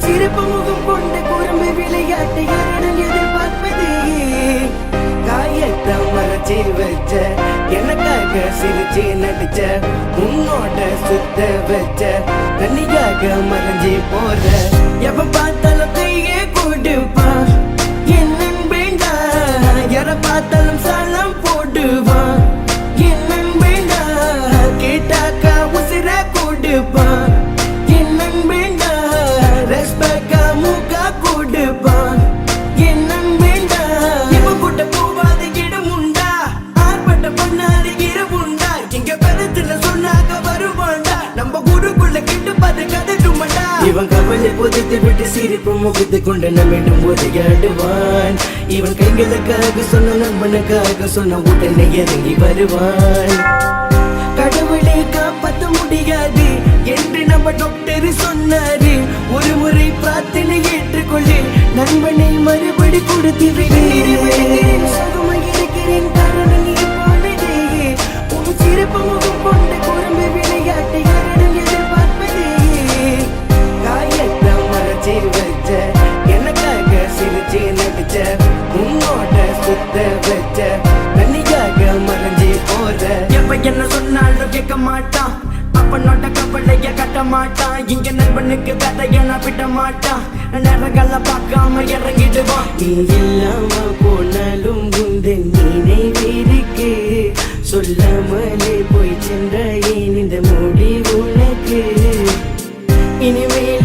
சிறப்பு முகம் கொண்ட குறும்பு விளையாட்டை யாரிடம் எதிர்பார்ப்பதே காயத்தை மறைச்சி வச்ச எனக்காக சிரிச்சு நடிச்ச உன்னோட சுத்த வச்ச தனியாக மறைஞ்சி போற எப்ப பார்த்தாலும் கையே கொடுப்பா என்னன் வேண்டா யார பார்த்தாலும் சாலம் போடுவா என்னன் வேண்டா கேட்டாக்கா உசிர கொடுப்பா என்னன் வேண்டா ரெஸ்பெக்டா மூக்கா கொடுப்பா என்னன் வேண்டா இவ கூட்ட போவாத இடம் உண்டா ஆர்ப்பட்ட பண்ணாத இரவுண்டா இங்க பதத்துல சொன்னாக்க வருவாண்டா நம்ம ஊருக்குள்ள கிட்டு பார்த்து கதைக்குமாண்டா இவன் கவலை புதைத்து விட்டு சிரிப்பு முகத்து கொண்டு நம்மிடம் உரையாடுவான் இவன் கைகளுக்காக சொன்ன நண்பனுக்காக சொன்ன உடனே இறங்கி வருவான் கடவுளை காப்பாற்ற முடியாது என்று நம்ம டாக்டர் சொன்னாரு ஒரு முறை பிரார்த்தனை ஏற்றுக்கொள்ளு நண்பனை மறுபடி கொடுத்து விடுகிறேன் இருக்கிறேன் காரணம் நீ போனதே உன் சிறப்பு முகம் கொண்ட குறும்பு விளையாட்டை யாரிடம் எதிர்பார்ப்பதே காயத்தை மறைச்சி வச்ச எனக்காக சிரிச்சு நடிச்ச உன்னோட சுத்த வச்ச தனியாக மறைஞ்சி போற எப்ப என்ன சொன்னாலும் கேட்க மாட்டான் அப்பனோட கவலைய கட்ட மாட்டான் இங்க நண்பனுக்கு கதைய நான் விட மாட்டான் நேரங்கள பார்க்காம இறங்கிடுவான் நீ இல்லாம போனாலும் உந்த நினைவிருக்கு சொல்லாமலே போய் சென்ற இந்த முடி உனக்கு இனிமேல்